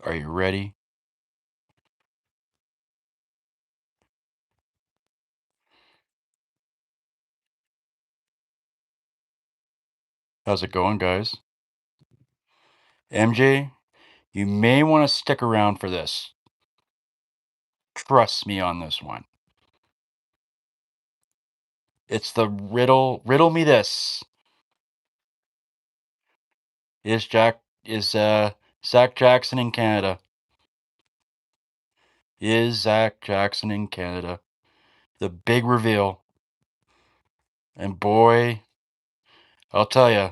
Are you ready? How's it going, guys? MJ, you may want to stick around for this. Trust me on this one. It's the riddle me this. Is Zach Jackson in Canada? Is Zach Jackson in Canada? The big reveal. And boy, I'll tell you,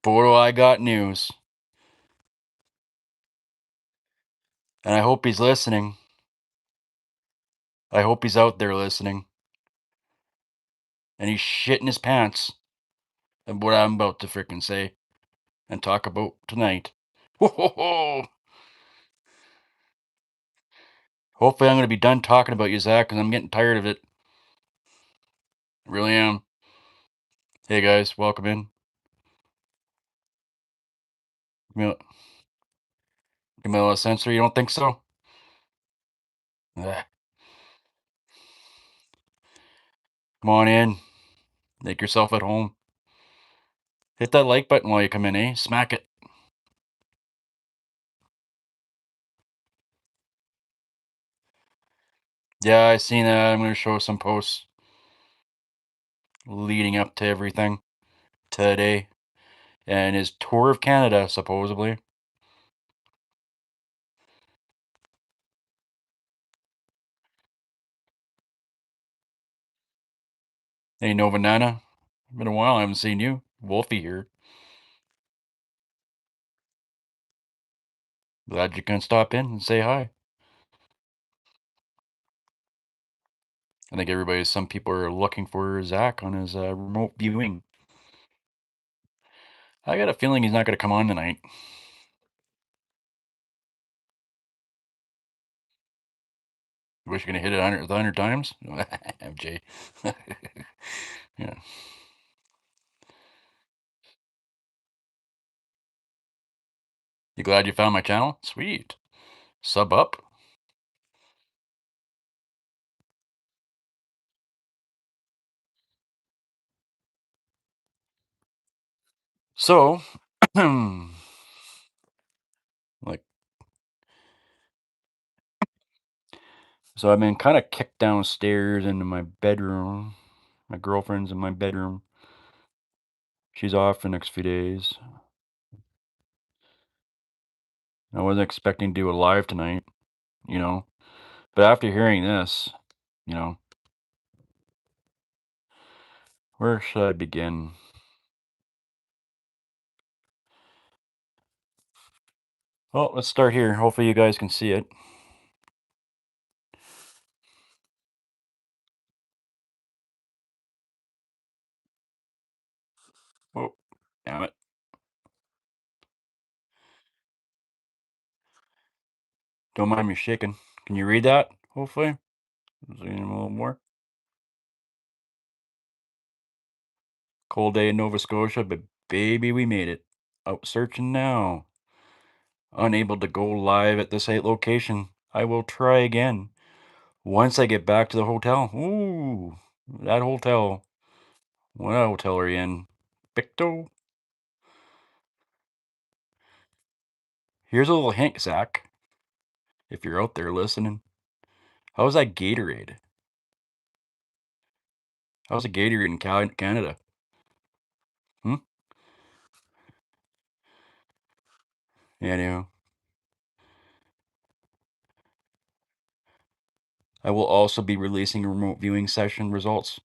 boy, do I got news. And I hope he's listening. I hope he's out there listening. And he's shitting his pants. And what I'm about to frickin' say and talk about tonight. Ho ho ho! Hopefully, I'm going to be done talking about you, Zach, because I'm getting tired of it. I really am. Hey, guys, welcome in. Give me a little censor. You don't think so? Ugh. Come on in. Make yourself at home. Hit that like button while you come in, eh? Smack it. Yeah, I seen that. I'm going to show some posts leading up to everything today. And his tour of Canada, supposedly. Hey, no banana. Been a while. I haven't seen you. Wolfie here. Glad you can stop in and say hi. I think some people are looking for Zach on his remote viewing. I got a feeling he's not going to come on tonight. Wish you're going to hit it 100 times? MJ. Yeah. You glad you found my channel? Sweet. Sub up. So, like, so I've been kind of kicked downstairs into my bedroom. My girlfriend's in my bedroom. She's off the next few days. I wasn't expecting to do a live tonight, you know. But after hearing this, you know, where should I begin? Well, let's start here. Hopefully you guys can see it. Oh, damn it. Don't mind me shaking. Can you read that? Hopefully. Zoom in a little more. Cold day in Nova Scotia, but baby, we made it. Out searching now. Unable to go live at the site location. I will try again once I get back to the hotel. Ooh, that hotel. What hotel are you in? Picto? Here's a little hint, Zach, if you're out there listening. How's that Gatorade? How's a Gatorade in Canada? Hmm? Yeah, I know. I will also be releasing a remote viewing session results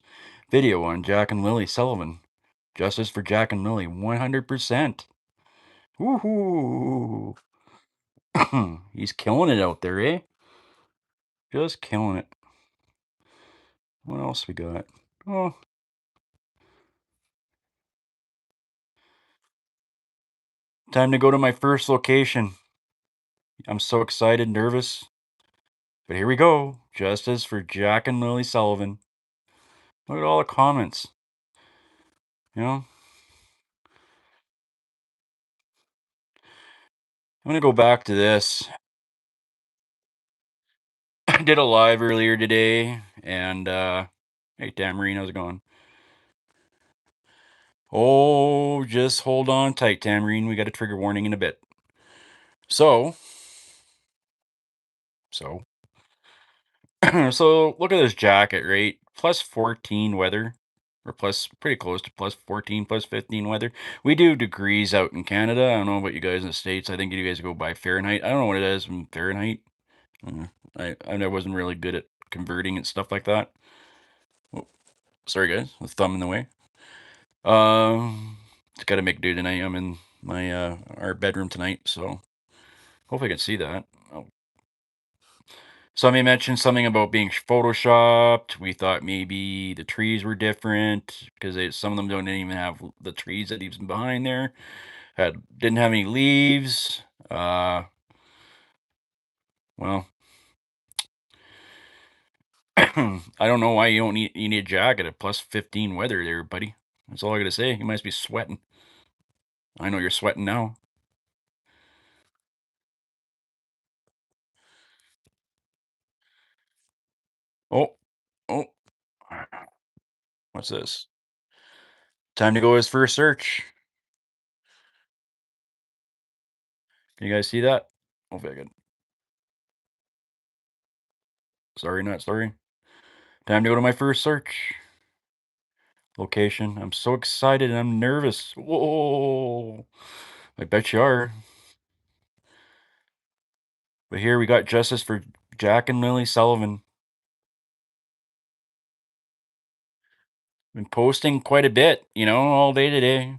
video on Jack and Lily Sullivan. Justice for Jack and Lily, 100%. Woohoo! He's killing it out there, eh? Just killing it. What else we got? Oh, time to go to my first location. I'm so excited, nervous. But here we go. Justice for Jack and Lily Sullivan. Look at all the comments. You know, I'm gonna go back to this. I did a live earlier today, and hey, Tamarine, how's it going? Oh, just hold on tight, Tamarine. We got a trigger warning in a bit. So, so, so look at this jacket, right? Plus 14 weather, or plus pretty close to plus 14, plus 15 weather. We do degrees out in Canada. I don't know about you guys in the States. I think you guys go by Fahrenheit. I don't know what it is in Fahrenheit. Uh, I wasn't really good at converting and stuff like that. Oh, sorry, guys. The thumb in the way. Just got to make do tonight. I'm in my our bedroom tonight, so hopefully I can see that. Oh. Somebody mentioned something about being photoshopped. We thought maybe the trees were different because some of them don't even have the trees that even behind there. Didn't have any leaves. Well, I don't know why you need a jacket at plus 15 weather there, buddy. That's all I gotta say. You must be sweating. I know you're sweating now. Oh, oh, what's this? Time to go his first search. Can you guys see that? Hopefully I can. Sorry, not sorry. Time to go to my first search. Location. I'm so excited and I'm nervous. Whoa. I bet you are. But here we got justice for Jack and Lily Sullivan. Been posting quite a bit, all day today.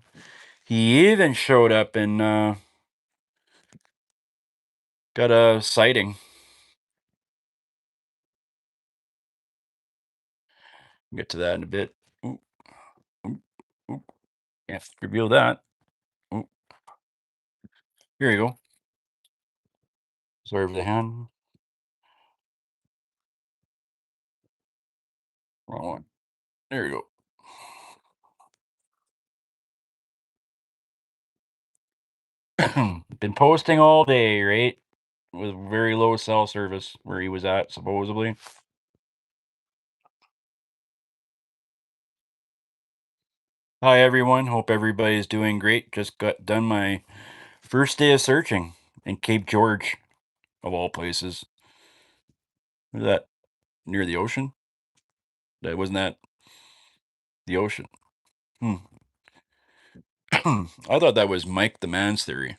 He even showed up and got a sighting. We'll get to that in a bit. Ooh, ooh, ooh. Can't reveal that. Ooh, here you go. Sorry for the hand. Wrong one. There you go. Been posting all day, right? With very low cell service where he was at, supposedly. Hi, everyone. Hope everybody's doing great. Just got done my first day of searching in Cape George, of all places. Was that near the ocean? That wasn't that the ocean. Hmm. I thought that was Mike the Man's theory.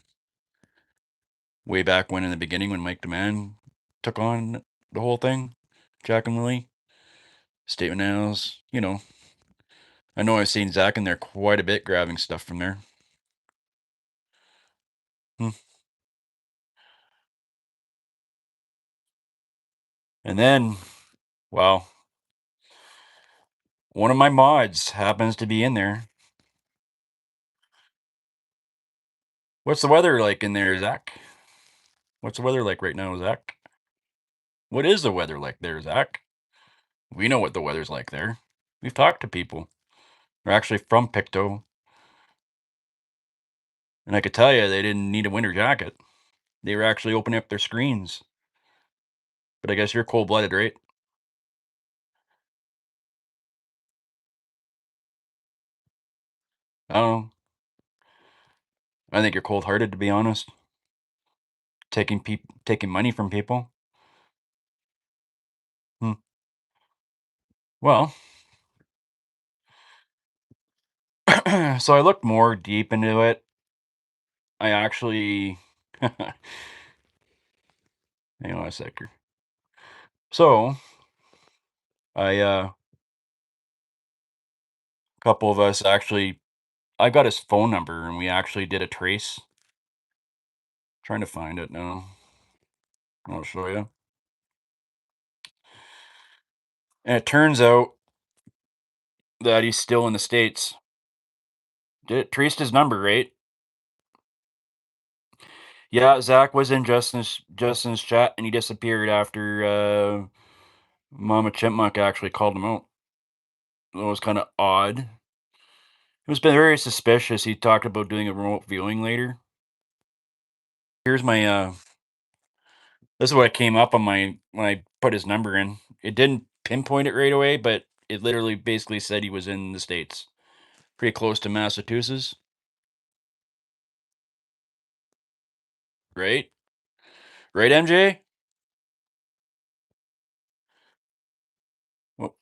Way back when in the beginning when Mike the Man took on the whole thing. Jack and Lily. Statement nails, I know I've seen Zack in there quite a bit grabbing stuff from there. Hmm. And then, well, one of my mods happens to be in there. What's the weather like in there, Zack? What's the weather like right now, Zack? What is the weather like there, Zack? We know what the weather's like there. We've talked to people. They're actually from Pictou, and I could tell you they didn't need a winter jacket. They were actually opening up their screens. But I guess you're cold-blooded, right? I don't know. I think you're cold-hearted, to be honest. Taking money from people. Hmm. Well, so I looked more deep into it. I actually, hang on a sec here. So a couple of us actually, I got his phone number and we actually did a trace. Trying to find it now. I'll show you. And it turns out that he's still in the States. Traced his number, right? Yeah, Zach was in Justin's chat and he disappeared after Mama Chipmunk actually called him out. It was kind of odd. It was been very suspicious. He talked about doing a remote viewing later. Here's my this is what came up on my when I put his number in. It didn't pinpoint it right away, but it literally basically said he was in the States. Pretty close to Massachusetts, right? Right, MJ? Oh,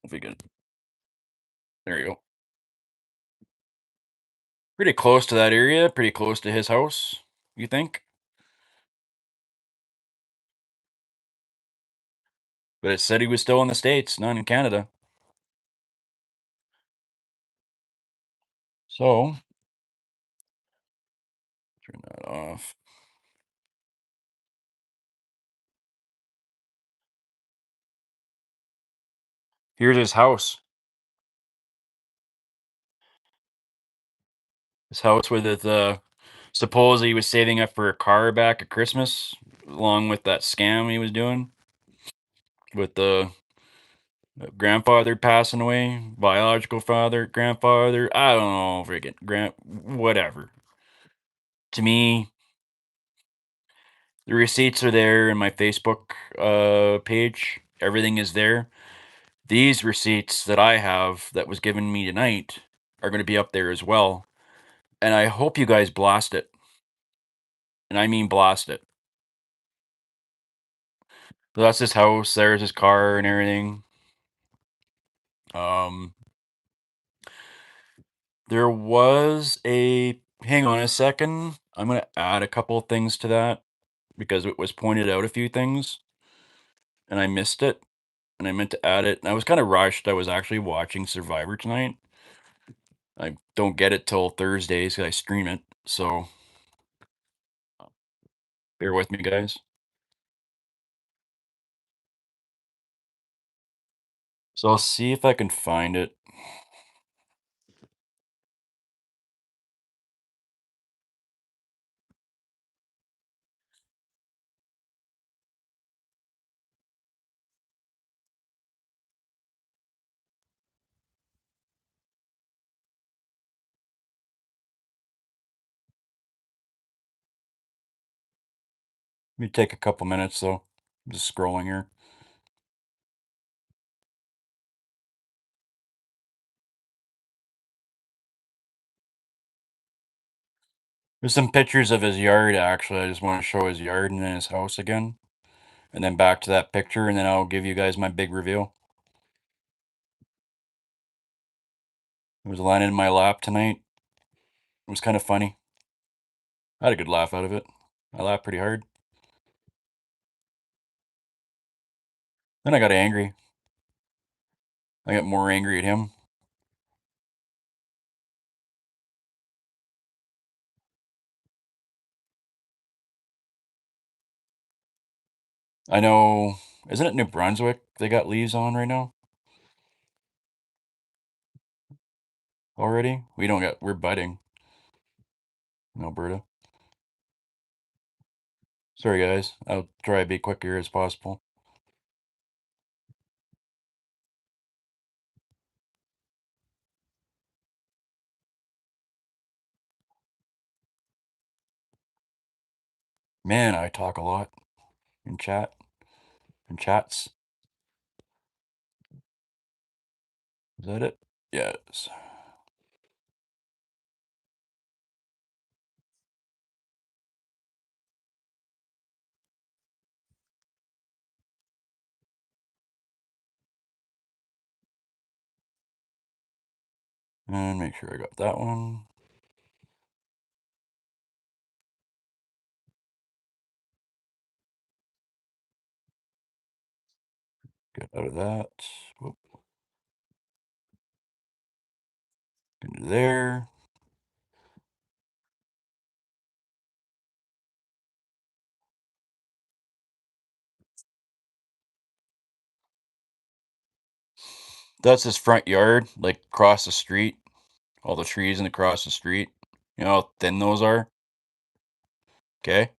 if we can, there you go. Pretty close to that area, pretty close to his house, you think? But it said he was still in the States, not in Canada. So, turn that off. Here's his house. His house with his, supposedly he was saving up for a car back at Christmas, along with that scam he was doing with the grandfather passing away, biological father, grandfather. I don't know, freaking whatever. To me, the receipts are there in my Facebook page. Everything is there. These receipts that I have that was given me tonight are going to be up there as well. And I hope you guys blast it. And I mean blast it. So that's his house. There's his car and everything. Um, there was a. Hang on a second. I'm going to add a couple of things to that because it was pointed out a few things and I missed it. And I meant to add it. And I was kind of rushed. I was actually watching Survivor tonight. I don't get it till Thursdays 'cause I stream it. So bear with me, guys. So I'll see if I can find it. Let me take a couple minutes though. I'm just scrolling here. There's some pictures of his yard actually. I just want to show his yard and then his house again. And then back to that picture, and then I'll give you guys my big reveal. It was lying in my lap tonight. It was kind of funny. I had a good laugh out of it. I laughed pretty hard. Then I got angry. I got more angry at him. I know, isn't it New Brunswick they got leaves on right now already? We don't got, we're budding in Alberta. Sorry, guys. I'll try to be quick here as possible. Man, I talk a lot in chat, in chats. Is that it? Yes. And make sure I got that one. Get out of that. Whoop, into there. That's his front yard, like across the street. All the trees and across the street. You know how thin those are? Okay.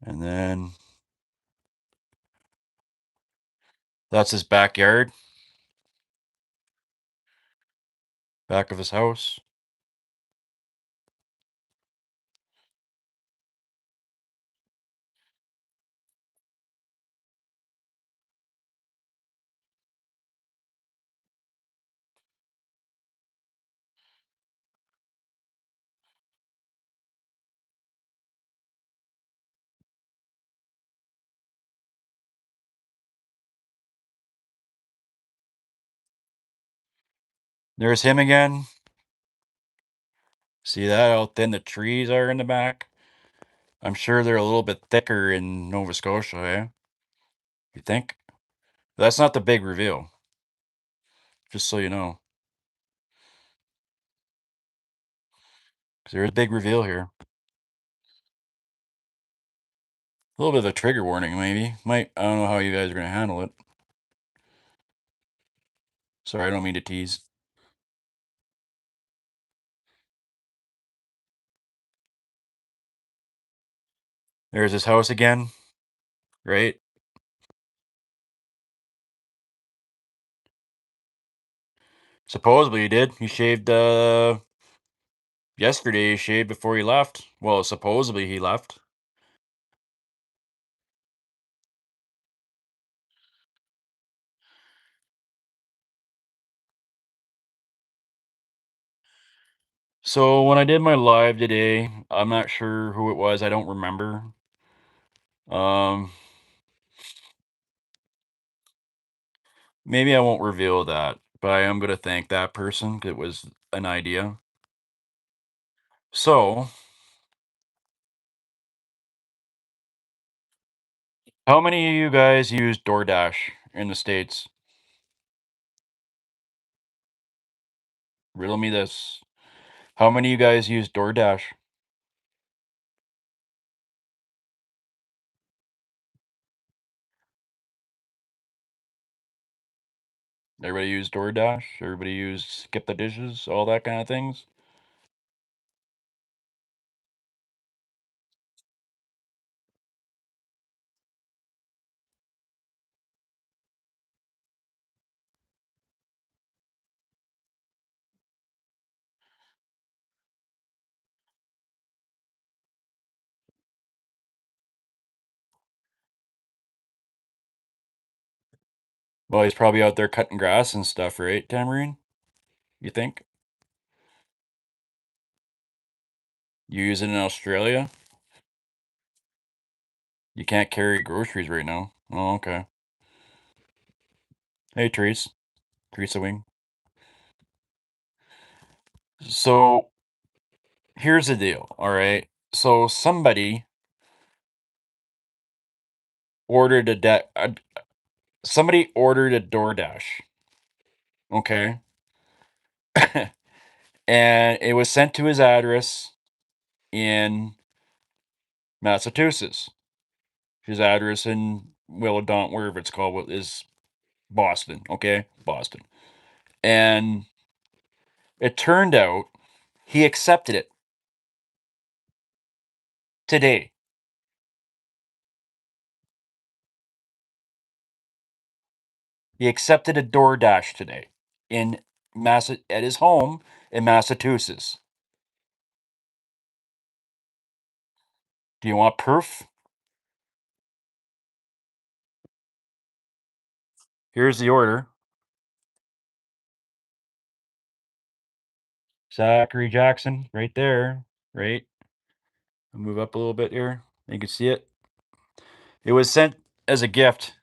And then That's his backyard, back of his house. There's him again. See that how thin the trees are in the back? I'm sure they're a little bit thicker in Nova Scotia, eh? You think? That's not the big reveal, just so you know. 'Cause there's a big reveal here. A little bit of a trigger warning, maybe. I don't know how you guys are gonna handle it. Sorry, I don't mean to tease. There's his house again, right? Supposedly he did. He shaved yesterday. He shaved before he left. Well, supposedly he left. So when I did my live today, I'm not sure who it was. I don't remember. Um, Maybe I won't reveal that, but I am gonna thank that person 'cause it was an idea. So, how many of you guys use DoorDash in the States? Riddle me this. How many of you guys use DoorDash? Everybody use DoorDash? Everybody use Skip the Dishes? All that kind of things? Well, he's probably out there cutting grass and stuff, right, Tamarine? You think? You use it in Australia? You can't carry groceries right now. Oh, okay. Hey, Teresa Wing. So here's the deal, all right? So ordered a de- a- somebody ordered a DoorDash, okay? And it was sent to his address in Massachusetts. His address in Willadont, wherever it's called, is Boston, okay? Boston. And it turned out he accepted it today. He accepted a DoorDash today in at his home in Massachusetts. Do you want proof? Here's the order. Zachary Jackson, right there, right? I'll move up a little bit here. You can see it. It was sent as a gift,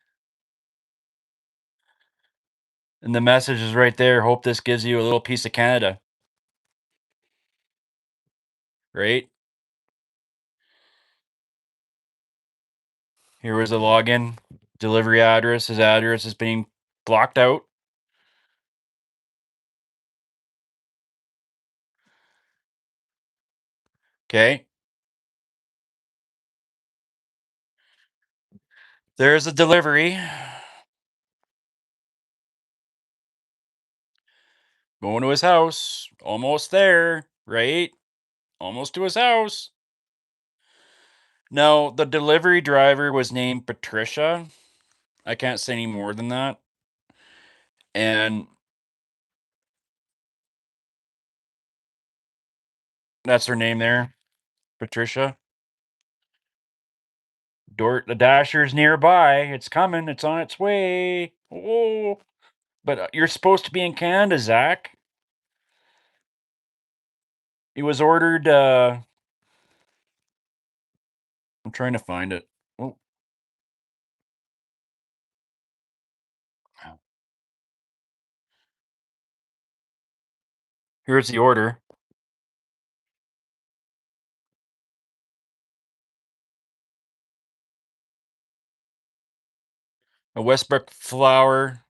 and the message is right there. Hope this gives you a little piece of Canada, right? Here was the login, delivery address. His address is being blocked out. Okay. There's a delivery. Going to his house. Almost there, right? Almost to his house. Now, the delivery driver was named Patricia. I can't say any more than that. And that's her name there, Patricia. The Dasher's nearby. It's coming. It's on its way. Oh, but you're supposed to be in Canada, Zach. It was ordered. I'm trying to find it. Oh, here's the order. A Westbrook flower,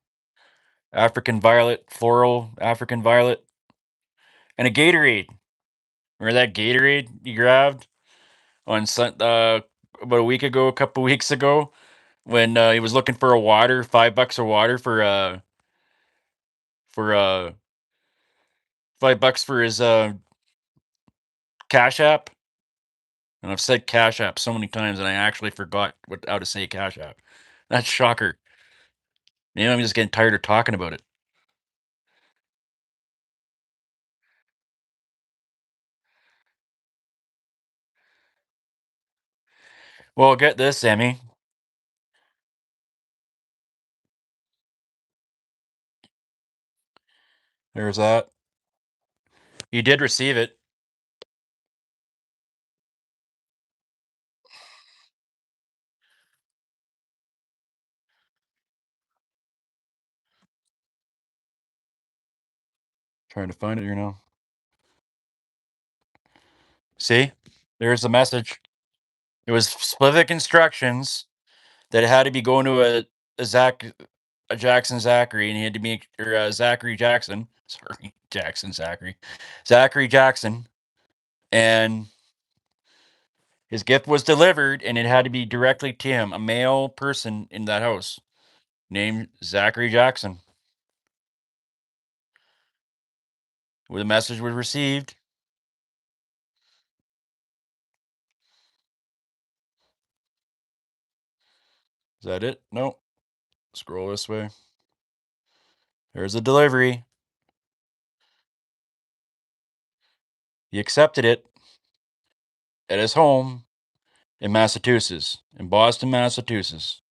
African violet, floral African violet, and a Gatorade. Remember that Gatorade you grabbed on about a week ago, a couple weeks ago, when he was looking for a water, $5 a water for $5 for his Cash App. And I've said Cash App so many times, and I actually forgot how to say Cash App. That's shocker. Maybe I'm just getting tired of talking about it. Well, get this, Emmy. There's that. You did receive it. Trying to find it here now. See? There's the message. It was specific instructions that it had to be going to a Jackson Zachary, and he had to be Zachary Jackson. Sorry, Jackson Zachary, Zachary Jackson, and his gift was delivered, and it had to be directly to him, a male person in that house named Zachary Jackson. Where the message was received. Is that it? No. Scroll this way. There's the delivery. He accepted it at his home in Massachusetts, in Boston, Massachusetts.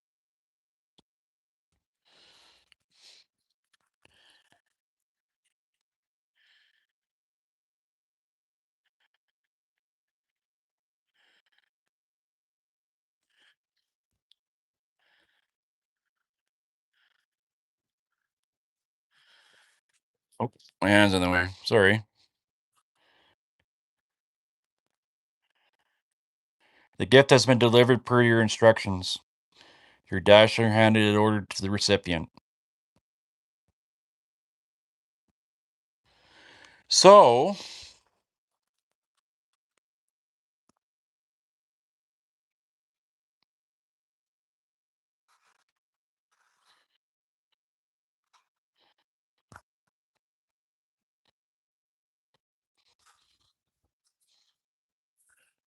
Oh, my hand's in the way. Sorry. The gift has been delivered per your instructions. Your dasher handed it order to the recipient. So,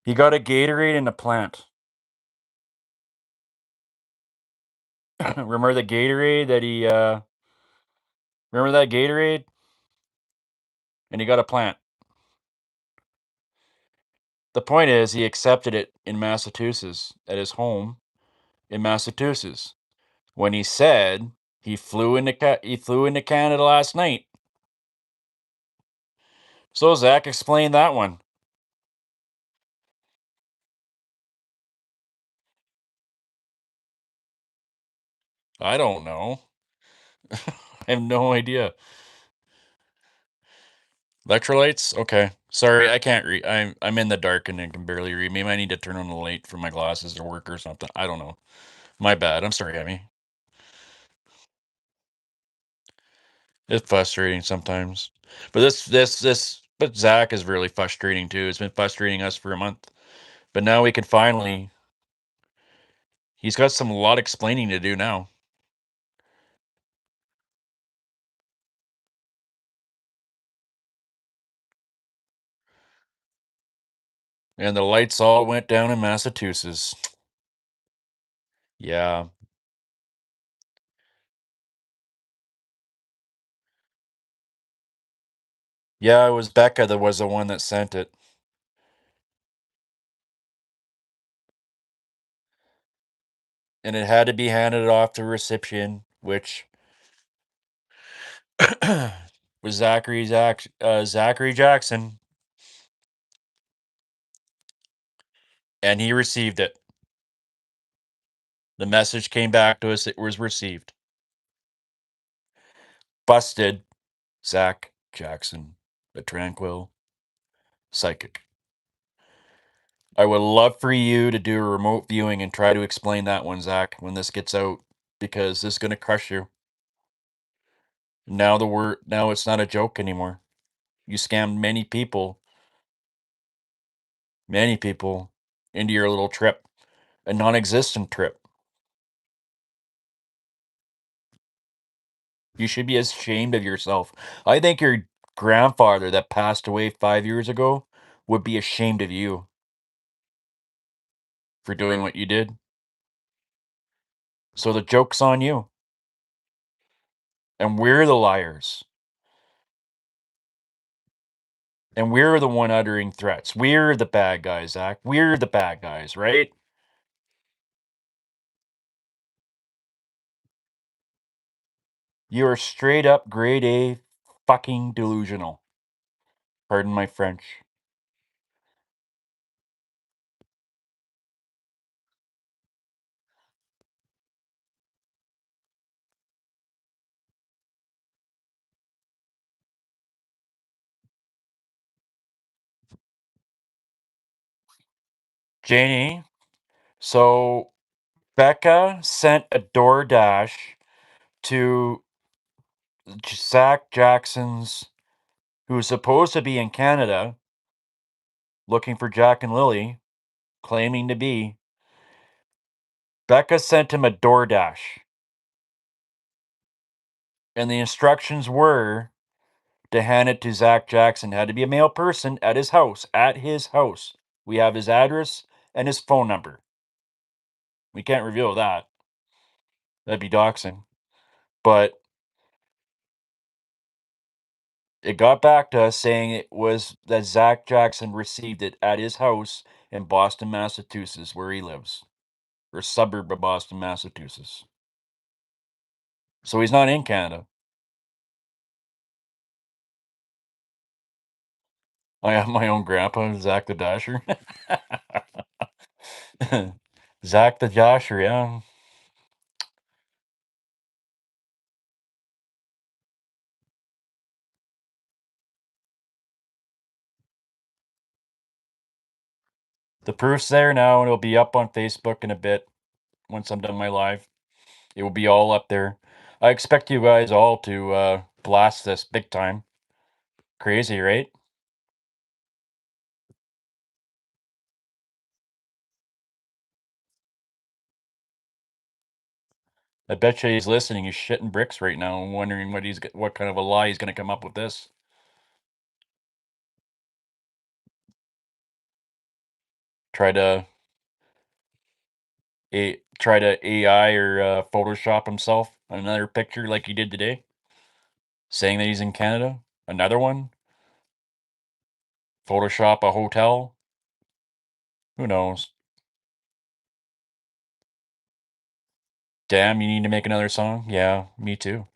he got a Gatorade and a plant. Remember the Gatorade that he remember that Gatorade? And he got a plant. The point is he accepted it in Massachusetts at his home in Massachusetts. When he said he flew into Canada last night. So Zach explained that one. I don't know. I have no idea. Electrolytes? Okay. Sorry, I can't read. I'm in the dark and I can barely read. Maybe I need to turn on the light for my glasses to work or something. I don't know. My bad. I'm sorry, Emmy. It's frustrating sometimes. But but Zach is really frustrating too. It's been frustrating us for a month. But now we can finally he's got a lot of explaining to do now. And the lights all went down in Massachusetts. Yeah. Yeah, it was Becca that was the one that sent it. And it had to be handed off to a recipient, which was Zachary Jackson, and he received it. The message came back to us, it was received. Busted. Zack Jackson, the tranquil psychic. I would love for you to do a remote viewing and try to explain that one, Zach, when this gets out, because this is going to crush you. Now it's not a joke anymore. You scammed many people into your little trip, a non-existent trip. You should be ashamed of yourself. I think your grandfather that passed away 5 years ago would be ashamed of you for doing what you did. So the joke's on you. And we're the liars. And we're the one uttering threats. We're the bad guys, Zach. We're the bad guys, right? You're straight up grade A fucking delusional. Pardon my French. Janie, so Becca sent a DoorDash to Zach Jackson's, who's supposed to be in Canada, looking for Jack and Lily, claiming to be. Becca sent him a DoorDash. And the instructions were to hand it to Zach Jackson. It had to be a male person at his house. At his house. We have his address and his phone number. We can't reveal that. That'd be doxing. But it got back to us saying it was that Zach Jackson received it at his house in Boston, Massachusetts, where he lives, or suburb of Boston, Massachusetts. So he's not in Canada. I have my own grandpa, Zach the Dasher. Zach the Dasher, yeah. The proof's there now, and it'll be up on Facebook in a bit once I'm done my live. It will be all up there. I expect you guys all to blast this big time. Crazy, right? I bet you he's listening. He's shitting bricks right now, and wondering what kind of a lie he's going to come up with this. Try to try to AI or Photoshop himself on another picture like he did today, saying that he's in Canada. Another one. Photoshop a hotel. Who knows? Damn, you need to make another song? Yeah, me too.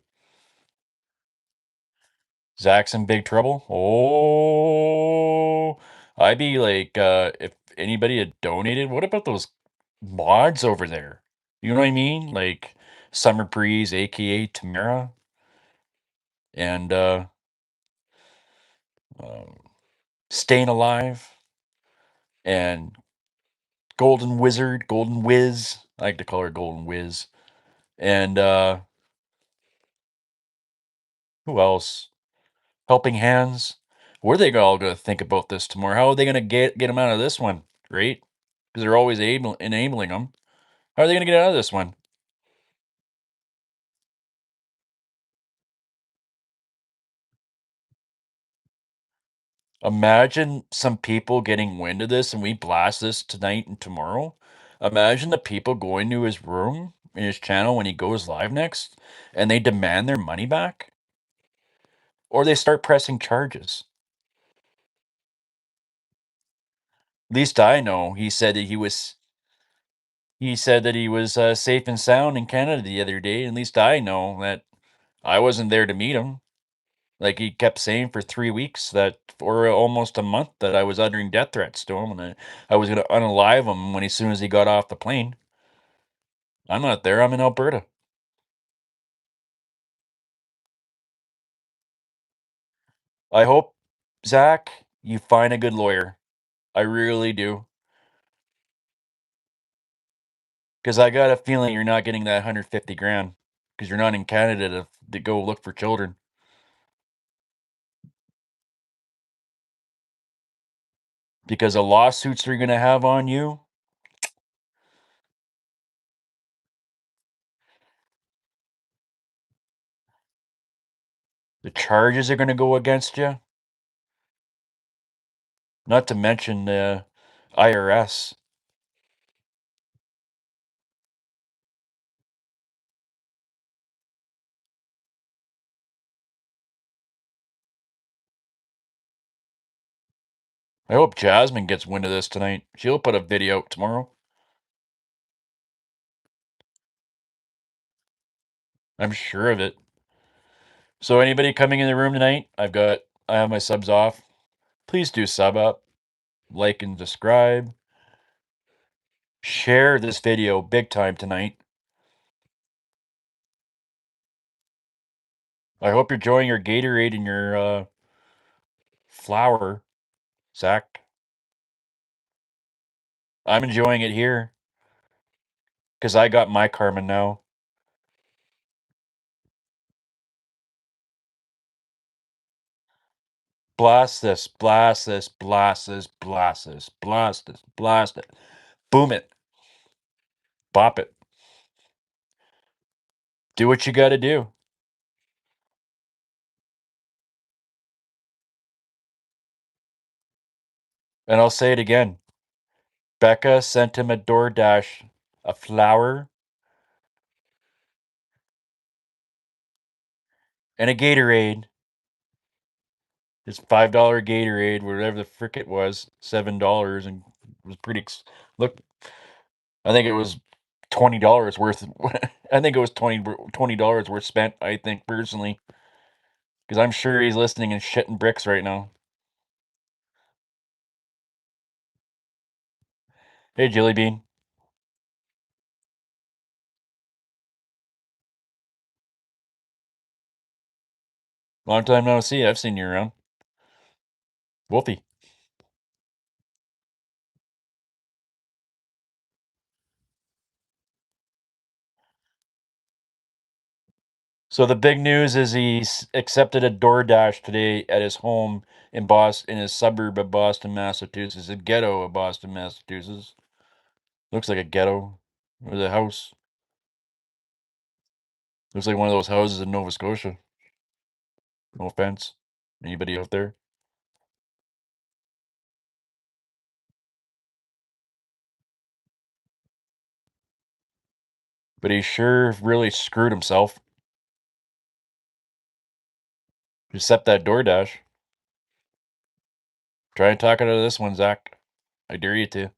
Zach's in big trouble. Oh, I'd be like, if anybody had donated, what about those mods over there? You know what I mean? Like Summer Breeze, aka Tamara, and um, Staying Alive, and Golden Wizard, Golden Wiz. I like to call her Golden Wiz. And who else? Helping Hands. What are they all going to think about this tomorrow? How are they going to get them out of this one? Right? Because they're always enabling them. How are they going to get out of this one? Imagine some people getting wind of this and we blast this tonight and tomorrow. Imagine the people going to his room in his channel when he goes live next and they demand their money back or they start pressing charges. Least I know, he said that he was safe and sound in Canada the other day. At least I know that I wasn't there to meet him. Like he kept saying for 3 weeks that for almost a month that I was uttering death threats to him and I was going to unalive him when as soon as he got off the plane. I'm not there. I'm in Alberta. I hope, Zach, you find a good lawyer. I really do. Because I got a feeling you're not getting that 150 grand because you're not in Canada to go look for children. Because the lawsuits they're going to have on you, the charges are going to go against you, not to mention the IRS. I hope Jasmine gets wind of this tonight. She'll put a video out tomorrow. I'm sure of it. So anybody coming in the room tonight, I have my subs off. Please do sub up, like and subscribe. Share this video big time tonight. I hope you're enjoying your Gatorade and your flour, Zach. I'm enjoying it here because I got my karma now. Blast this, blast this, blast this, blast this, blast this, blast it. Boom it. Bop it. Do what you got to do. And I'll say it again. Becca sent him a DoorDash, a flower, and a Gatorade. His $5 Gatorade, whatever the frick it was, $7, and it was pretty. Look, I think it was $20 worth. I think it was $20 worth spent. I think personally, because I'm sure he's listening and shitting bricks right now. Hey, Jelly Bean, long time no see. I've seen you around, Wolfie. So the big news is he's accepted a DoorDash today at his home in his suburb of Boston, Massachusetts, a ghetto of Boston, Massachusetts. Looks like a ghetto or the house. Looks like one of those houses in Nova Scotia. No offense, anybody out there? But he sure really screwed himself. Except that DoorDash. Try and talk out of this one, Zach. I dare you to.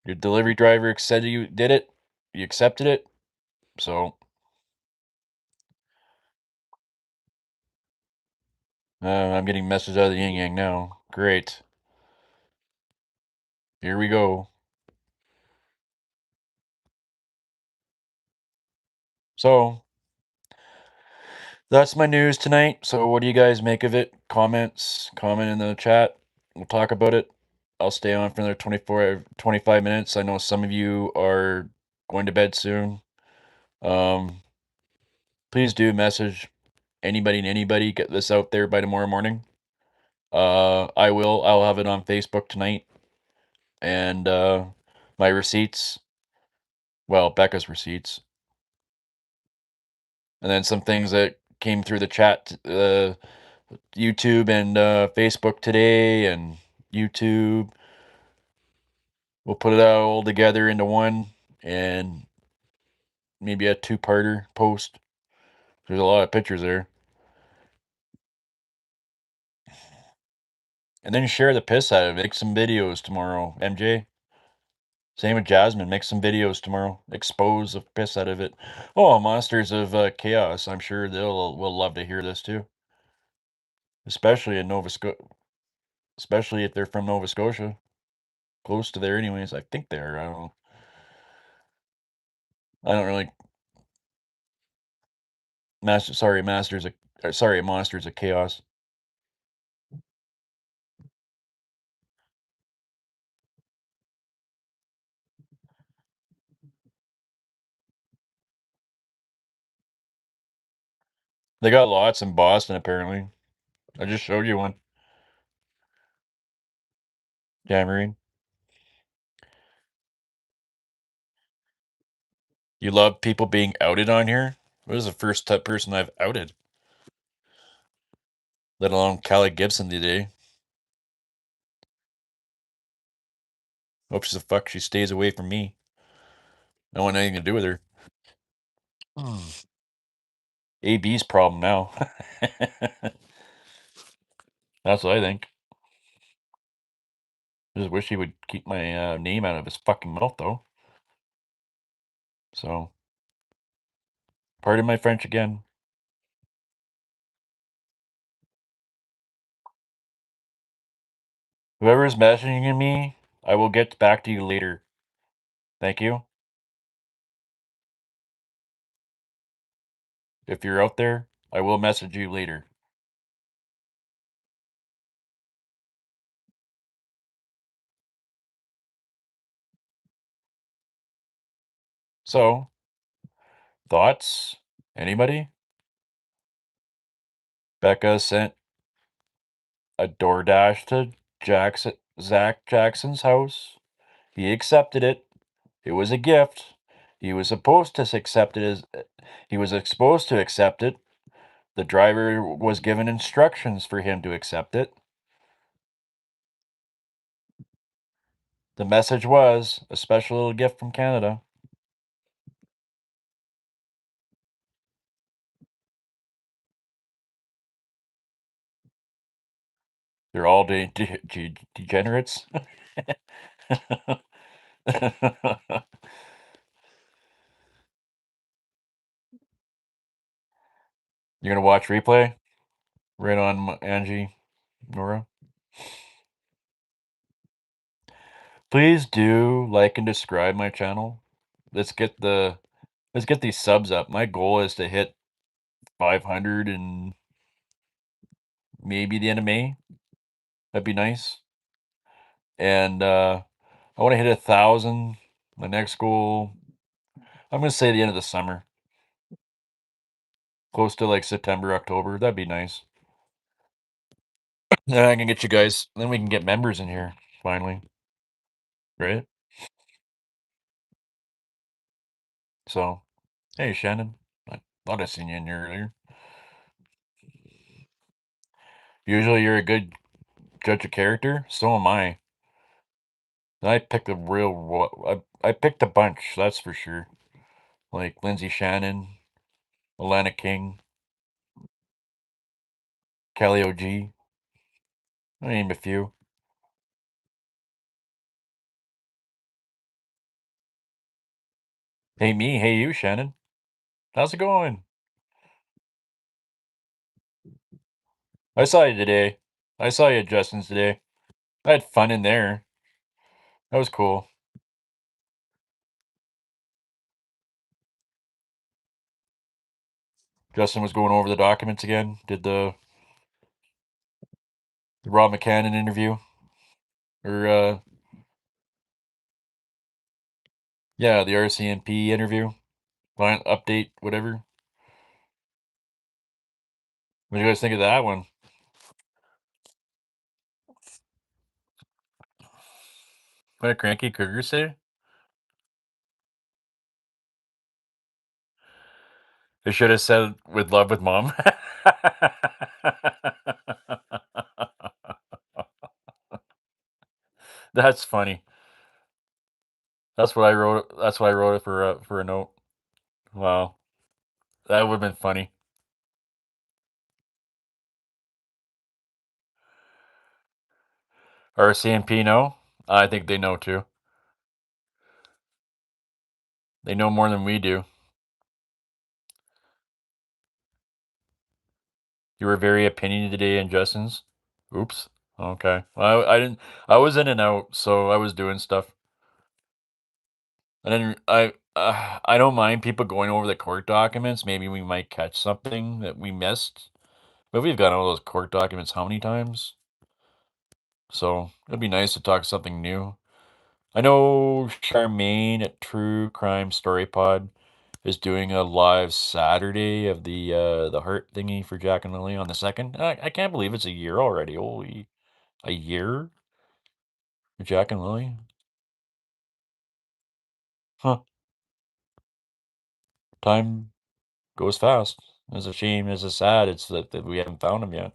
Your delivery driver said you did it. You accepted it. So I'm getting messages out of the yin yang now. Great. Here we go. So that's my news tonight. So what do you guys make of it? Comment in the chat. We'll talk about it. I'll stay on for another 25 minutes. I know some of you are going to bed soon. Um, please do message anybody and anybody. Get this out there by tomorrow morning. I will. I'll have it on Facebook tonight. And my receipts. Well, Becca's receipts. And then some things that came through the chat, YouTube and Facebook today, and YouTube. We'll put it all together into one, and maybe a two-parter post. There's a lot of pictures there. And then share the piss out of it. Make some videos tomorrow, MJ. Same with Jasmine. Make some videos tomorrow. Expose the piss out of it. Oh, Monsters of Chaos. I'm sure they'll will love to hear this too. Especially in Nova Scotia. Especially if they're from Nova Scotia. Close to there anyways. I think they are. I don't know. I don't really Monsters of Chaos. They got lots in Boston apparently. I just showed you one. Tamarine. You love people being outed on here? What is the first type person I've outed? Let alone Callie Gibson today. Hope she's a fuck. She stays away from me. I don't want anything to do with her. AB's problem now. That's what I think. I just wish he would keep my name out of his fucking mouth, though. So, pardon my French again. Whoever is messaging me, I will get back to you later. Thank you. If you're out there, I will message you later. So, thoughts? Anybody? Becca sent a DoorDash to Zach Jackson's house. He accepted it. It was a gift. He was supposed to accept it as he was supposed to accept it. The driver was given instructions for him to accept it. The message was a special little gift from Canada. They're all degenerates. You're gonna watch replay? Right on, Angie, Nora. Please do like and subscribe my channel. Let's get the let's get these subs up. My goal is to hit 500 and maybe the end of May. That'd be nice. And I want to hit 1,000. My next goal, I'm gonna say the end of the summer, close to like September, October. That'd be nice. Then I can get you guys. Then we can get members in here finally, right? So, hey Shannon, I thought I seen you in here earlier. Usually you're a good judge of character. So am I. I picked a I picked a bunch. That's for sure. Like Lindsay Shannon, Alana King, Kelly OG. I name a few. Hey me, hey you, Shannon. How's it going? I saw you today. I saw you at Justin's today. I had fun in there. That was cool. Justin was going over the documents again. Did the Rob McCannon interview. Or yeah, the RCMP interview. Client update, whatever. What do you guys think of that one? What did Cranky Cougar say? They should have said with love with mom. That's funny. That's what I wrote. That's why I wrote it for a note. Wow, that would have been funny. RCMP know? I think they know too. They know more than we do. You were very opinionated today in Justin's. Oops. Okay. Well, I didn't. I was in and out, so I was doing stuff. And then I don't mind people going over the court documents. Maybe we might catch something that we missed. But we've got all those court documents how many times? So it'd be nice to talk something new. I know Charmaine at True Crime Story Pod is doing a live Saturday of the heart thingy for Jack and Lily on the second. I can't believe it's a year already. Holy, a year for Jack and Lily? Huh. Time goes fast. It's a shame. It's a sad. It's that we haven't found them yet.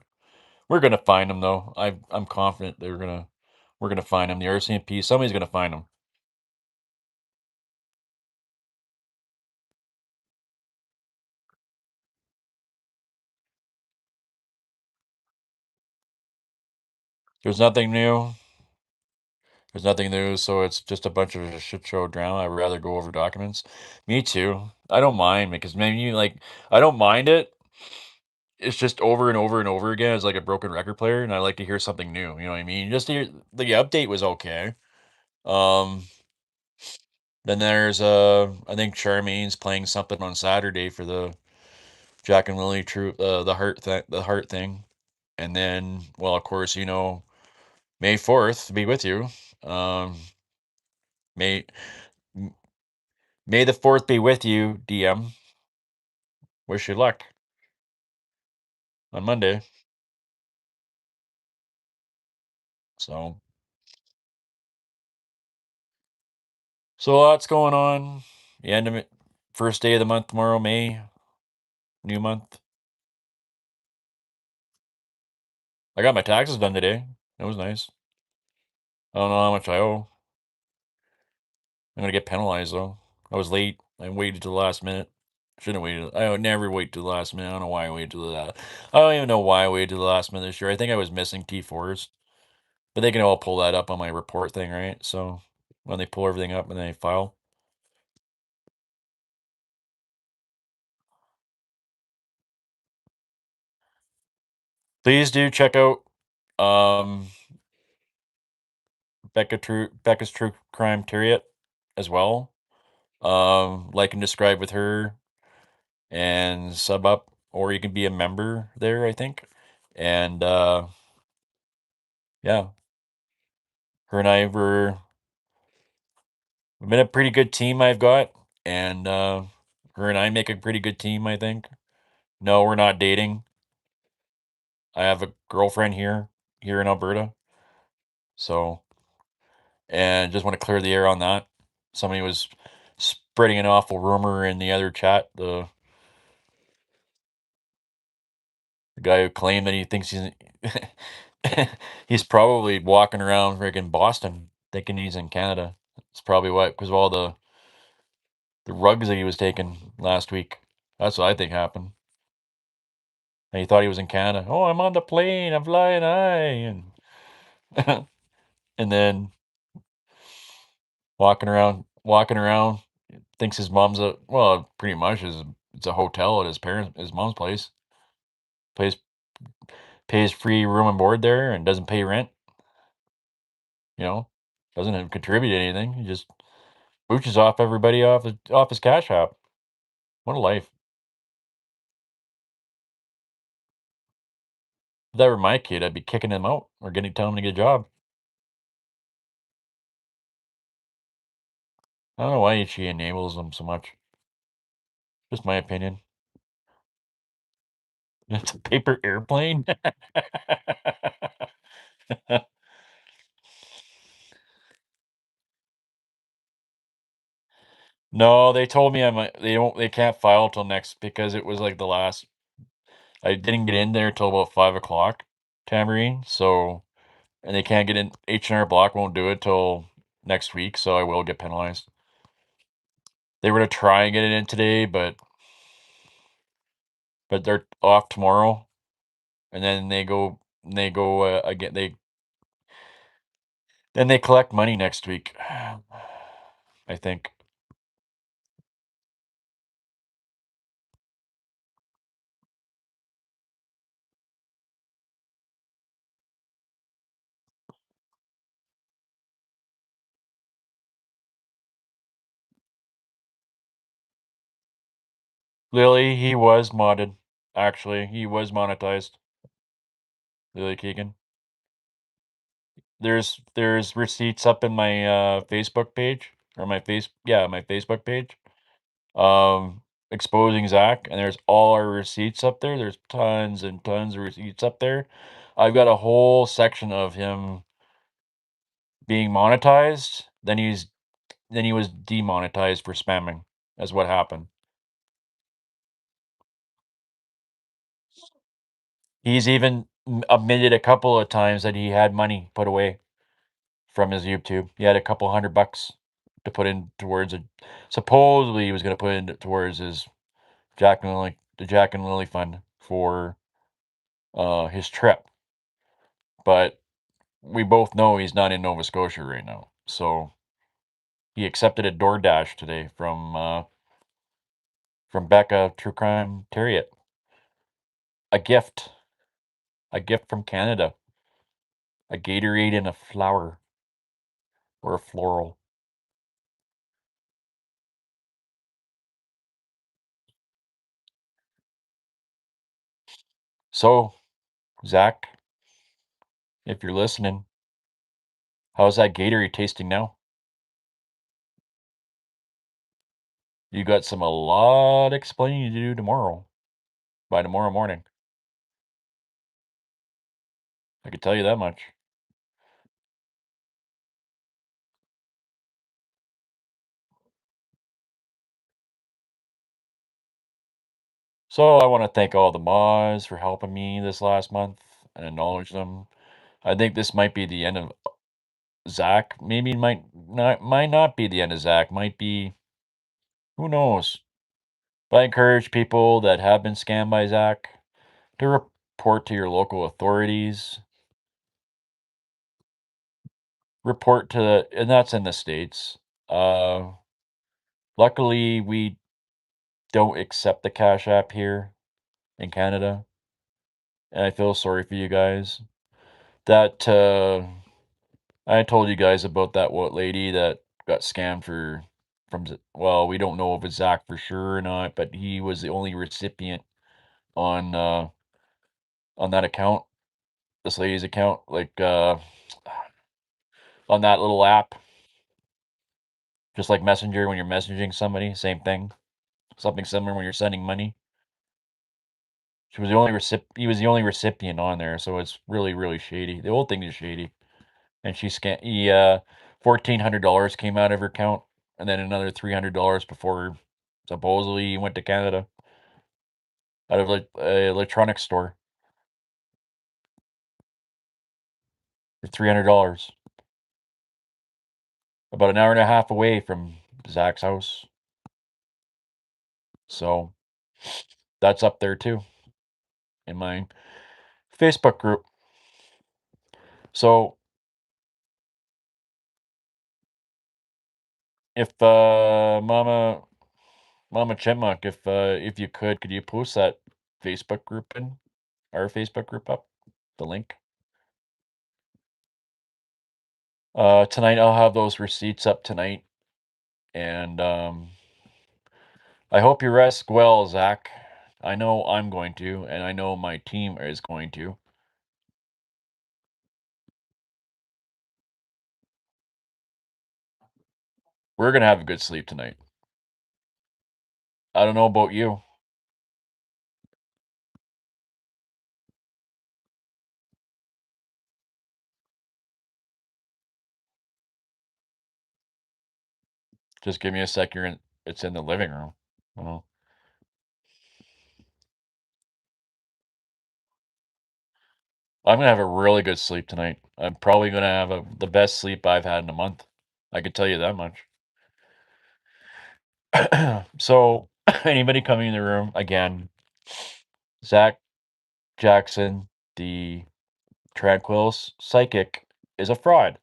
We're gonna find them though. I'm confident we're gonna find them. The RCMP. Somebody's gonna find them. There's nothing new. There's nothing new, so it's just a bunch of a shit show drama. I'd rather go over documents. Me too. I don't mind because maybe you like I don't mind it. It's just over and over and over again as like a broken record player, and I like to hear something new. You know what I mean? Just to hear the update was okay. Um, then there's I think Charmaine's playing something on Saturday for the Jack and Lily True the heart thing, and then well of course May 4th be with you. Um, May May the 4th be with you, DM. Wish you luck on Monday. So, so lots going on. The end of it, first day of the month tomorrow, May, new month. I got my taxes done today. That was nice. I don't know how much I owe. I'm gonna get penalized though. I was late. I waited till the last minute. Shouldn't have waited. I would never wait till the last minute. I don't know why I waited till that. I don't even know why I waited till the last minute this year. I think I was missing T4s, but they can all pull that up on my report thing, right? So when they pull everything up and they file. Please do check out um Becca's True Crime Terriet as well. Like and describe with her and sub up, or you can be a member there, I think. And yeah, her and I we've been a pretty good team I've got, and her and I make a pretty good team, I think. No, we're not dating. I have a girlfriend here in Alberta. So and just want to clear the air on that. Somebody was spreading an awful rumor in the other chat. The guy who claimed that he thinks he's probably walking around freaking Boston thinking he's in Canada. It's probably what because of all the rugs that he was taking last week. That's what I think happened. And he thought he was in Canada. Oh, I'm on the plane. I'm flying high, and and then walking around, thinks his mom's a well, pretty much is it's a hotel at his mom's place. Pays pays free room and board there and doesn't pay rent. You know, doesn't contribute anything. He just mooches off everybody off his cash app. What a life! If that were my kid, I'd be kicking him out or telling him to get a job. I don't know why she enables them so much. Just my opinion. It's a paper airplane. No, they told me they can't file till next because it was like the last. I didn't get in there till about 5 o'clock, Tamarine. So and they can't get in. H&R Block won't do it till next week, so I will get penalized. They were gonna try and get it in today, but they're off tomorrow, and then they go again. Then they collect money next week, I think. Lily, he was modded. Actually, he was monetized. Lily Keegan. There's receipts up in my Facebook page or my Facebook page. Exposing Zach, and there's all our receipts up there. There's tons and tons of receipts up there. I've got a whole section of him being monetized. Then he was demonetized for spamming. That's what happened. He's even admitted a couple of times that he had money put away from his YouTube. He had a couple $100 to put in towards it. Supposedly he was going to put in towards his Jack and Lily fund for his trip. But we both know he's not in Nova Scotia right now. So he accepted a DoorDash today from Becca True Crime Terriot. A gift. A gift from Canada. A Gatorade and a flower. Or a floral. So, Zach, if you're listening, how's that Gatorade tasting now? You got a lot explaining to do tomorrow. By tomorrow morning. I can tell you that much. So I want to thank all the mods for helping me this last month and acknowledge them. I think this might be the end of Zack. Maybe it might not be the end of Zack. Might be, who knows? But I encourage people that have been scammed by Zack to report to your local authorities. Report to, and that's in the States. Uh, Luckily, we don't accept the Cash App here in Canada, and I feel sorry for you guys. That I told you guys about that what lady that got scammed well, we don't know if it's Zach for sure or not, but he was the only recipient on uh on that account, this lady's account, like on that little app, just like Messenger when you're messaging somebody, same thing. Something similar when you're sending money. He was the only recipient on there, so it's really, really shady. The whole thing is shady. And $1,400 came out of her account, and then another $300 before supposedly he went to Canada out of a electronics store for $300, about an hour and a half away from Zach's house. So that's up there too in my Facebook group. So if Mama Chipmunk, if you could you post that Facebook group in our Facebook group up the link? Tonight I'll have those receipts up tonight, and I hope you rest well, Zach. I know I'm going to, and I know my team is going to. We're gonna have a good sleep tonight. I don't know about you. Just give me a sec. It's in the living room. Well, I'm gonna have a really good sleep tonight. I'm probably gonna have the best sleep I've had in a month. I can tell you that much. So, anybody coming in the room again? Zach Jackson, the Tranquil's psychic, is a fraud.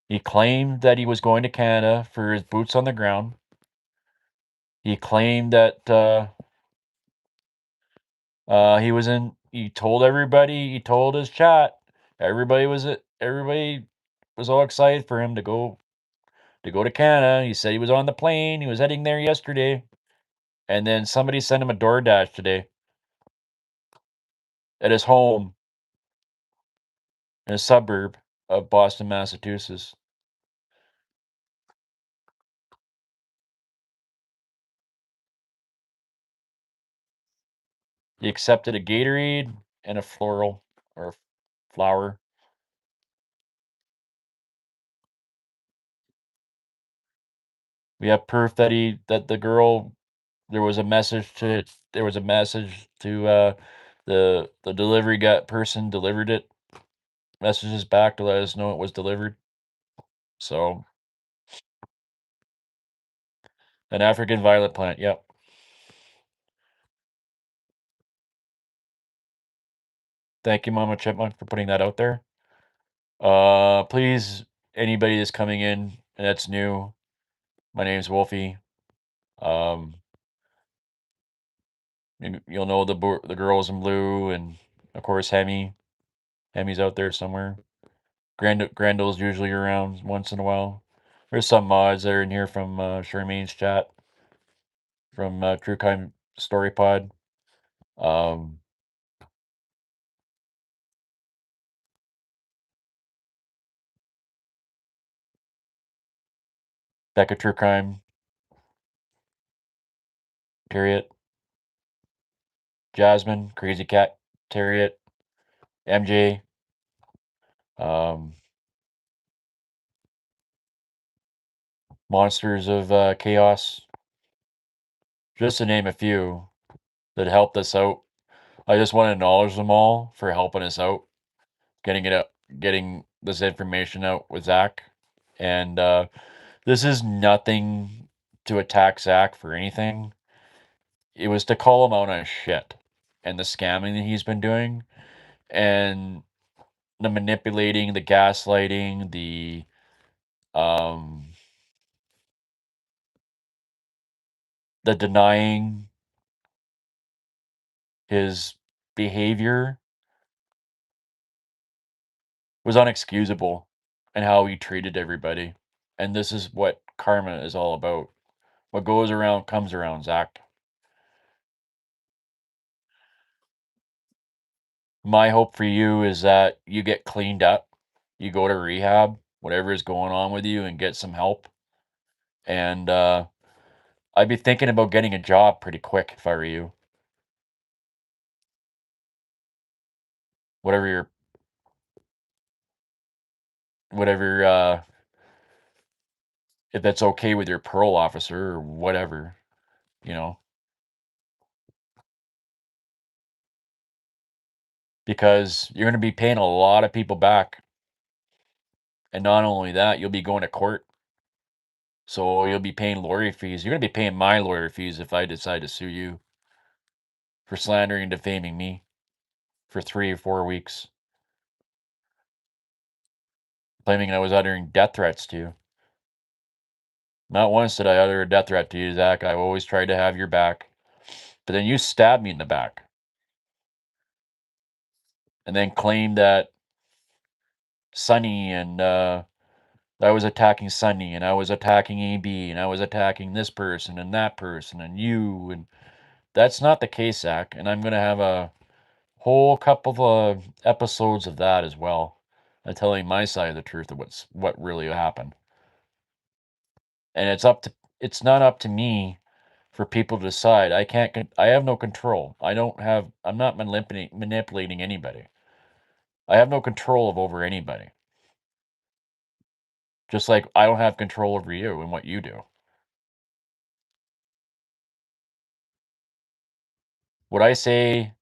He claimed that he was going to Canada for his boots on the ground. He claimed that he was in. He told everybody. He told his chat. Everybody was all excited for him to go to Canada. He said he was on the plane. He was heading there yesterday, and then somebody sent him a DoorDash today at his home in a suburb of Boston, Massachusetts. He accepted a Gatorade and a floral or flower. We have proof that the girl there was a message to the delivery guy person delivered it. Messages back to let us know it was delivered. So an African violet plant. Yep. Thank you, Mama Chipmunk, for putting that out there. Please, anybody that's coming in and that's new, my name's Wolfie. Um, you'll know the girls in blue, and of course Hemi. Hemi's out there somewhere. Grandel's usually around once in a while. There's some mods that are in here from Charmaine's chat from True Crime Story Pod. Um, Becca True Crime, Terriet, Jasmine, Crazy Cat, Terriet, MJ, um, Monsters of Chaos, just to name a few that helped us out. I just want to acknowledge them all for helping us out, getting it out, getting this information out with Zach. And this is nothing to attack Zach for anything. It was to call him out on his shit and the scamming that he's been doing and the manipulating, the gaslighting, um the denying his behavior was unexcusable and how he treated everybody. And this is what karma is all about. What goes around comes around, Zach. My hope for you is that you get cleaned up, you go to rehab, whatever is going on with you, and get some help. And I'd be thinking about getting a job pretty quick if I were you. Whatever your whatever if that's okay with your parole officer or whatever, you know, because you're going to be paying a lot of people back. And not only that, you'll be going to court. So you'll be paying lawyer fees. You're going to be paying my lawyer fees if I decide to sue you for slandering and defaming me for 3 or 4 weeks, claiming I was uttering death threats to you. Not once did I utter a death threat to you, Zach. I always tried to have your back. But then you stabbed me in the back and then claimed that Sonny and I was attacking Sonny and I was attacking AB and I was attacking this person and that person and you. And that's not the case, Zach. And I'm going to have a whole couple of episodes of that as well. Telling my side of the truth of what really happened. And it's not up to me for people to decide. I have no control. I'm not manipulating anybody. I have no control over anybody. Just like I don't have control over you and what you do. What I say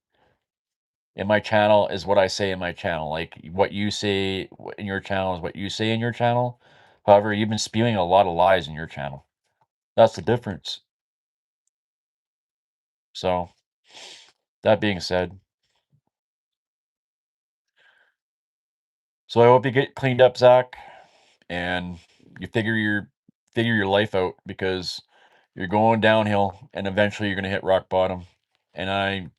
in my channel is what I say in my channel. Like what you say in your channel is what you say in your channel. However, you've been spewing a lot of lies in your channel. That's the difference. So, that being said, so I hope you get cleaned up, Zach. and you figure your life out because you're going downhill and eventually you're going to hit rock bottom. And I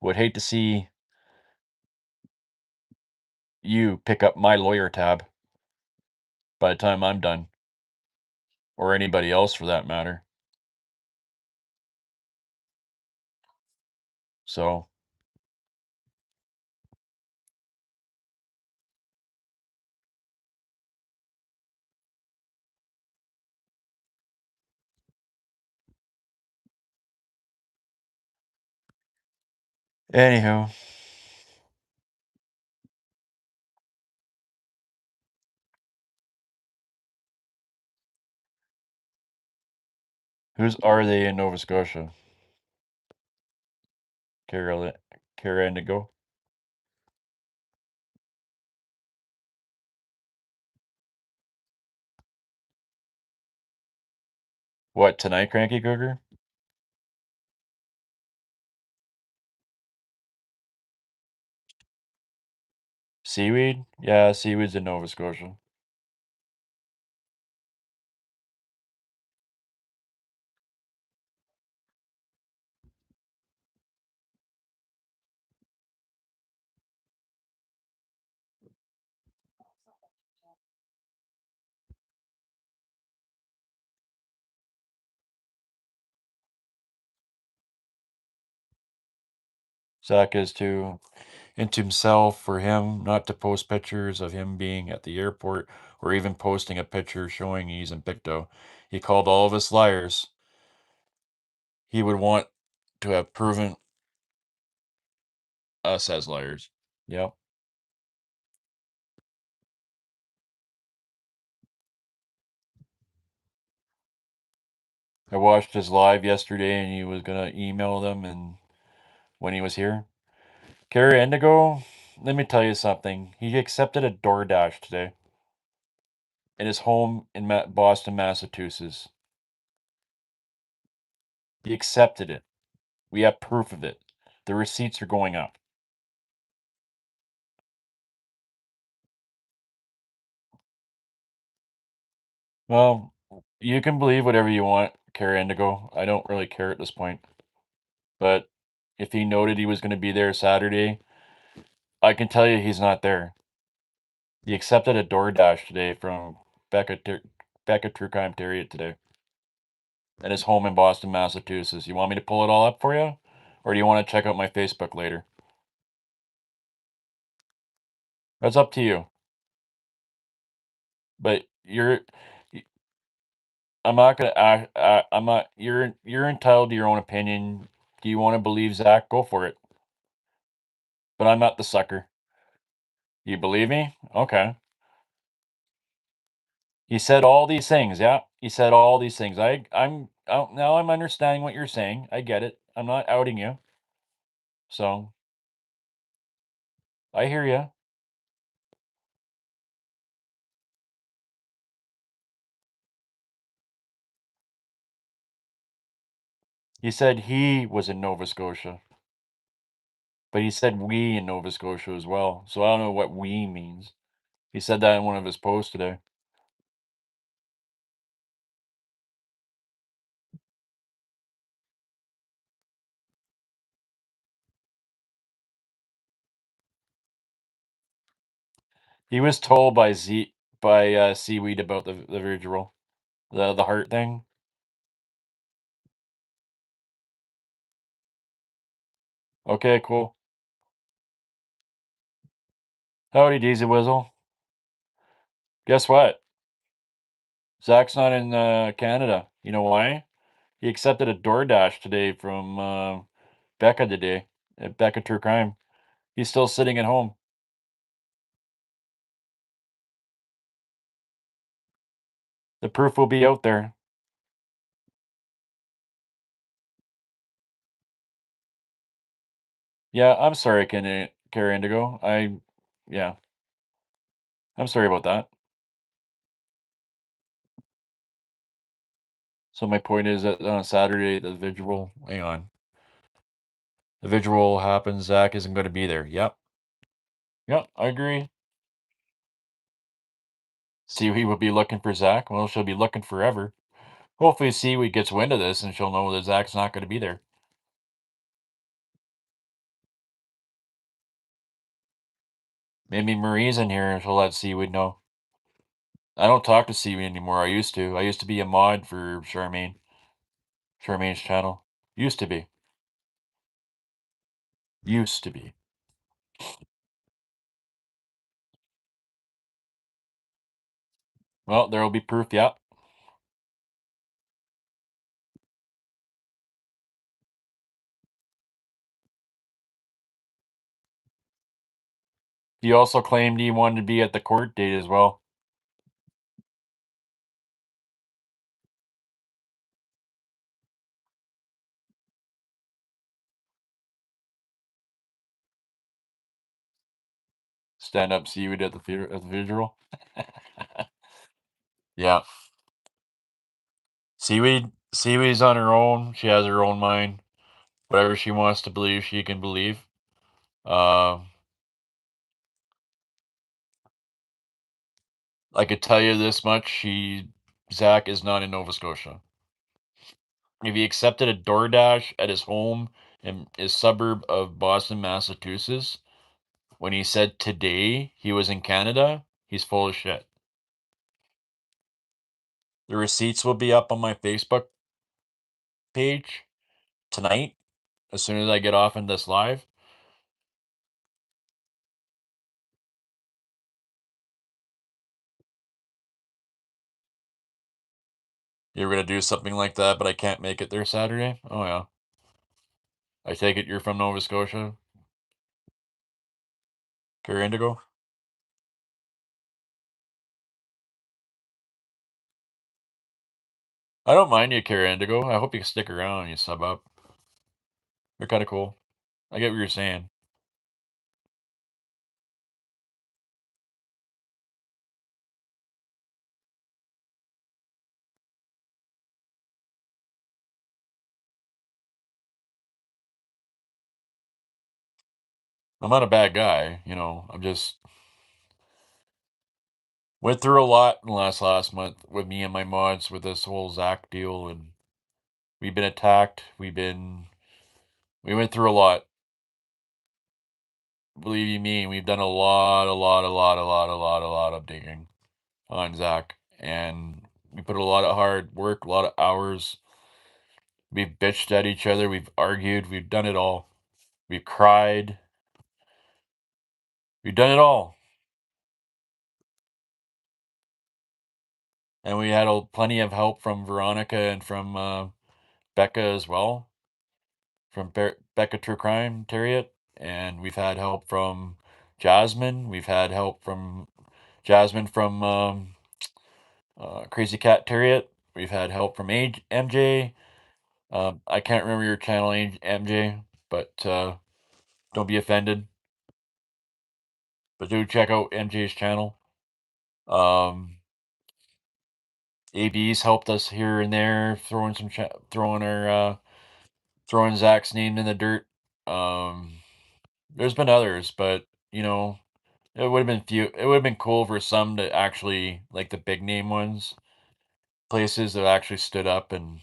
would hate to see you pick up my lawyer tab by the time I'm done, or anybody else for that matter. So, anywho, whose are they in Nova Scotia? Cara, Cara Indigo. What tonight, Cranky Cougar? Seaweed? Yeah, seaweed's in Nova Scotia. Zack is too into himself for him not to post pictures of him being at the airport or even posting a picture showing he's in Pictou. He called all of us liars. He would want to have proven us as liars. Yep. I watched his live yesterday and he was gonna email them and when he was here. Carrie Indigo, let me tell you something. He accepted a DoorDash today in his home in Boston, Massachusetts. He accepted it. We have proof of it. The receipts are going up. Well, you can believe whatever you want, Carrie Indigo. I don't really care at this point. But if he noted he was going to be there Saturday, I can tell you he's not there. He accepted a DoorDash today from Becca True Crime Terrier today at his home in Boston, Massachusetts. You want me to pull it all up for you? Or do you want to check out my Facebook later? That's up to you. But I'm not gonna I'm not you're entitled to your own opinion. Do you want to believe Zach? Go for it. But I'm not the sucker. You believe me? Okay. He said all these things. Yeah, he said all these things. Now I'm understanding what you're saying. I get it. I'm not outing you. So I hear you. He said he was in Nova Scotia, but he said we in Nova Scotia as well. So I don't know what we means. He said that in one of his posts today. He was told by Seaweed about the visual, the heart thing. Okay, cool. Howdy, Deezy Wizzle. Guess what? Zach's not in Canada. You know why? He accepted a DoorDash today from Becca today at Becca True Crime. He's still sitting at home. The proof will be out there. Yeah, I'm sorry, Cara Indigo. Yeah, I'm sorry about that. So my point is that on Saturday, hang on, the visual happens. Zach isn't going to be there. Yep. Yep, I agree. Seaweed will be looking for Zack. Well, she'll be looking forever. Hopefully, Seaweed gets wind of this and she'll know that Zack's not going to be there. Maybe Marie's in here and she'll let Seaweed know. I don't talk to Seaweed anymore. I used to. I used to be a mod for Charmaine. Charmaine's channel. Used to be. Used to be. Well, there will be proof. Yeah. He also claimed he wanted to be at the court date as well. Stand up Seaweed at the theater at the visual. Yeah. Seaweed's on her own. She has her own mind. Whatever she wants to believe, she can believe. Uh, I could tell you this much: Zach is not in Nova Scotia. If he accepted a DoorDash at his home in his suburb of Boston, Massachusetts, when he said today he was in Canada, he's full of shit. The receipts will be up on my Facebook page tonight as soon as I get off in this live. You're gonna do something like that, but I can't make it there Saturday. Oh yeah. I take it you're from Nova Scotia, Care Indigo. I don't mind you, Care Indigo. I hope you stick around and you sub up. You're kind of cool. I get what you're saying. I'm not a bad guy, I'm just went through a lot in the last month with me and my mods with this whole Zack deal, and we've been attacked. We went through a lot. Believe you me, we've done a lot of digging on Zack, and we put a lot of hard work, a lot of hours. We've bitched at each other, we've argued, we've done it all. We've cried, we've done it all, and we had plenty of help from Veronica and from Becca as well, from Becca True Crime Terriot, and we've had help from Jasmine. We've had help from Jasmine from Crazy Cat Terriot. We've had help from MJ. I can't remember your channel, MJ, but don't be offended. But do check out MJ's channel. AB's helped us here and there, throwing Zach's name in the dirt. There's been others, but it would have been few. It would have been cool for some to actually like the big name ones, places that actually stood up and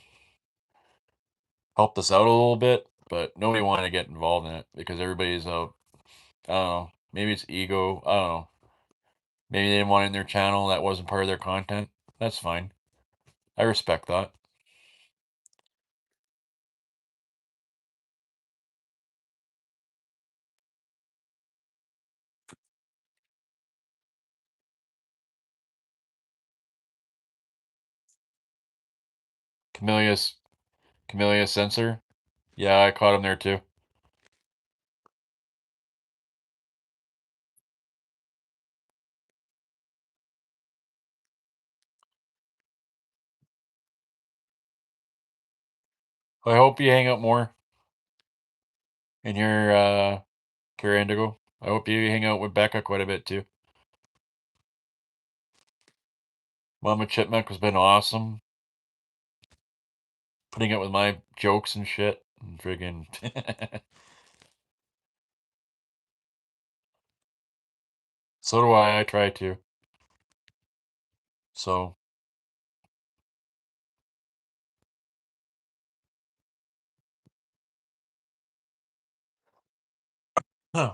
helped us out a little bit. But nobody wanted to get involved in it because everybody's out. I don't know. Maybe it's ego. I don't know. Maybe they didn't want it in their channel. That wasn't part of their content. That's fine. I respect that. Camellia's Camellia Sensor. Yeah, I caught him there too. I hope you hang out more in your Care Indigo. I hope you hang out with Becca quite a bit too. Mama Chipmunk has been awesome. Putting up with my jokes and shit. And friggin' so do I. I try to. So, huh.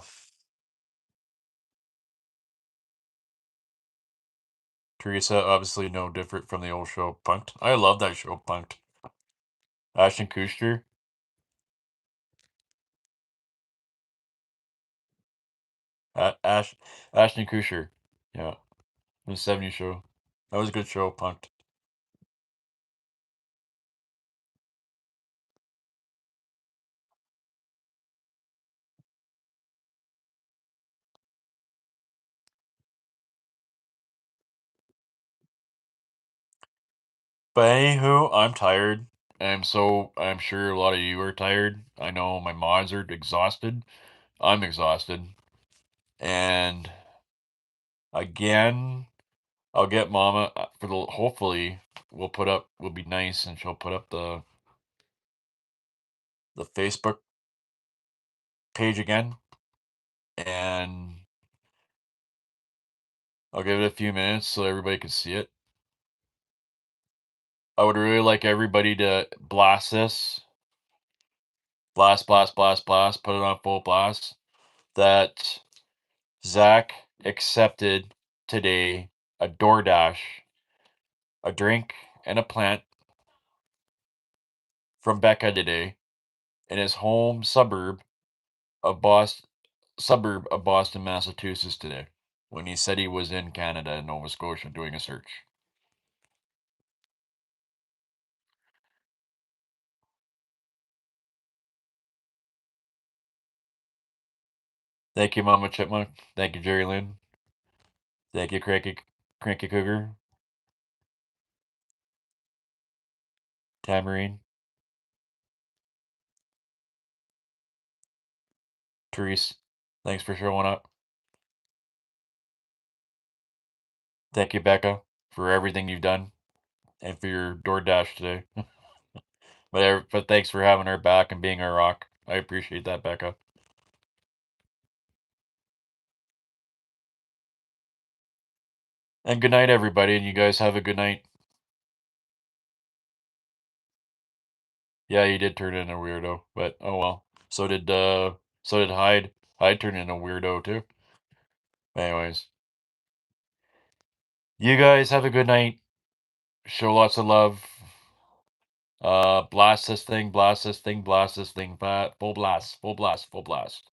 Teresa, obviously no different from the old show, Punked. I love that show, Punked. Ashton Kutcher, Ash, Ashton Kutcher. Yeah, the '70s show. That was a good show, Punked. But anywho, I'm tired. I'm sure a lot of you are tired. I know my mods are exhausted. I'm exhausted. And again, I'll get Mama for the hopefully we'll be nice and she'll put up the Facebook page again and I'll give it a few minutes so everybody can see it. I would really like everybody to blast this. Blast, blast, blast, blast, put it on full blast. That Zach accepted today a DoorDash, a drink, and a plant from Becca today in his home suburb of Boston, Massachusetts today when he said he was in Canada and Nova Scotia doing a search. Thank you, Mama Chipmunk. Thank you, Jerry Lynn. Thank you, Cranky Cougar, Tamarine, Therese. Thanks for showing up. Thank you, Becca, for everything you've done and for your DoorDash today. But thanks for having our back and being our rock. I appreciate that, Becca. And good night, everybody. And you guys have a good night. Yeah, you did turn into a weirdo, but oh well. So did Hyde. Hyde turned into a weirdo too. Anyways, you guys have a good night. Show lots of love. Blast this thing, blast this thing, blast this thing, full blast, full blast, full blast.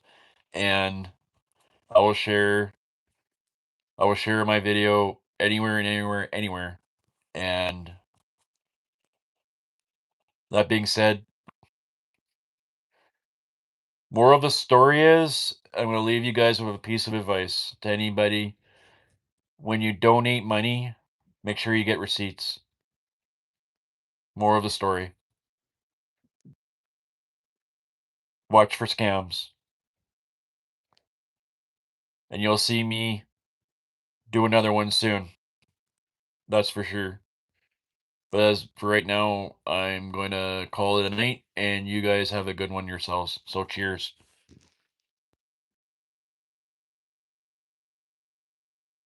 And I will share I will share my video anywhere and anywhere, anywhere. And that being said, moral of the story is I'm going to leave you guys with a piece of advice to anybody. When you donate money, make sure you get receipts. Moral of the story. Watch for scams. And you'll see me do another one soon. That's for sure. But as for right now, I'm going to call it a night, and you guys have a good one yourselves. So cheers.